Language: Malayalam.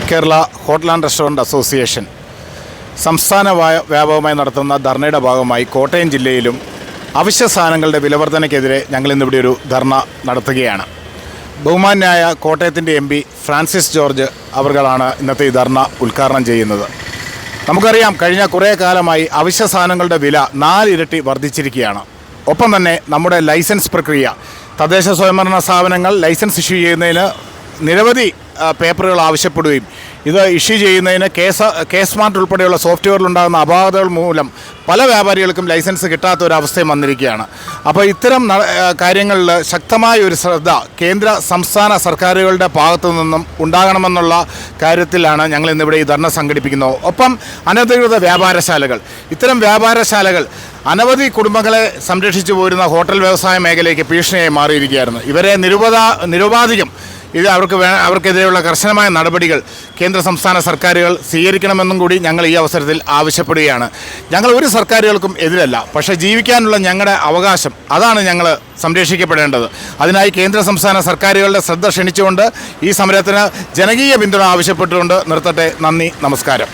Kerala hotel and restaurant association സംസ്ഥാന വ്യാപകമായി നടത്തുന്ന ധർണയുടെ ഭാഗമായി കോട്ടയം ജില്ലയിലും അവശ്യ സാധനങ്ങളുടെ വിലവർധനയ്ക്കെതിരെ ഞങ്ങളിന്നിവിടെ ഒരു ധർണ നടത്തുകയാണ്. ബഹുമാന്യായ കോട്ടയത്തിൻ്റെ MP ഫ്രാൻസിസ് ജോർജ് അവർകളാണ് ഇന്നത്തെ ഈ ധർണ ഉദ്ഘാടനം ചെയ്യുന്നത്. നമുക്കറിയാം, കഴിഞ്ഞ കുറേ കാലമായി അവശ്യ സാധനങ്ങളുടെ വില 4 ഇരട്ടി വർദ്ധിച്ചിരിക്കുകയാണ്. ഒപ്പം തന്നെ നമ്മുടെ ലൈസൻസ് പ്രക്രിയ, തദ്ദേശ സ്വയംഭരണ സ്ഥാപനങ്ങൾ ലൈസൻസ് ഇഷ്യൂ ചെയ്യുന്നതിന് നിരവധി പേപ്പറുകൾ ആവശ്യപ്പെടുകയും ഇത് ഇഷ്യൂ ചെയ്യുന്നതിന് കേസ്മാർട്ട് ഉൾപ്പെടെയുള്ള സോഫ്റ്റ്വെയറിലുണ്ടാകുന്ന അപാകതകൾ മൂലം പല വ്യാപാരികൾക്കും ലൈസൻസ് കിട്ടാത്ത ഒരവസ്ഥയും വന്നിരിക്കുകയാണ്. അപ്പോൾ ഇത്തരം കാര്യങ്ങളിൽ ശക്തമായ ഒരു ശ്രദ്ധ കേന്ദ്ര സംസ്ഥാന സർക്കാരുകളുടെ ഭാഗത്തു നിന്നും ഉണ്ടാകണമെന്നുള്ള കാര്യത്തിലാണ് ഞങ്ങൾ ഇന്നിവിടെ ഈ ധർണ സംഘടിപ്പിക്കുന്നത്. ഒപ്പം അനധികൃത വ്യാപാരശാലകൾ, ഇത്തരം വ്യാപാരശാലകൾ അനവധി കുടുംബങ്ങളെ സംരക്ഷിച്ചു പോരുന്ന ഹോട്ടൽ വ്യവസായ മേഖലയ്ക്ക് ഭീഷണിയായി മാറിയിരിക്കുകയായിരുന്നു. ഇവരെ നിരുപാധികം അവർക്കെതിരെയുള്ള കർശനമായ നടപടികൾ കേന്ദ്ര സംസ്ഥാന സർക്കാരുകൾ സ്വീകരിക്കണമെന്നും കൂടി ഞങ്ങൾ ഈ അവസരത്തിൽ ആവശ്യപ്പെടുകയാണ്. ഞങ്ങൾ ഒരു സർക്കാരുകൾക്കും എതിരല്ല, പക്ഷേ ജീവിക്കാനുള്ള ഞങ്ങളുടെ അവകാശം അതാണ് ഞങ്ങൾ സംരക്ഷിക്കപ്പെടേണ്ടത്. അതിനായി കേന്ദ്ര സംസ്ഥാന സർക്കാരുകളുടെ ശ്രദ്ധ ക്ഷണിച്ചുകൊണ്ട് ഈ സമരത്തിന് ജനകീയ പിന്തുണ ആവശ്യപ്പെട്ടുകൊണ്ട് നിർത്തട്ടെ. നന്ദി, നമസ്കാരം.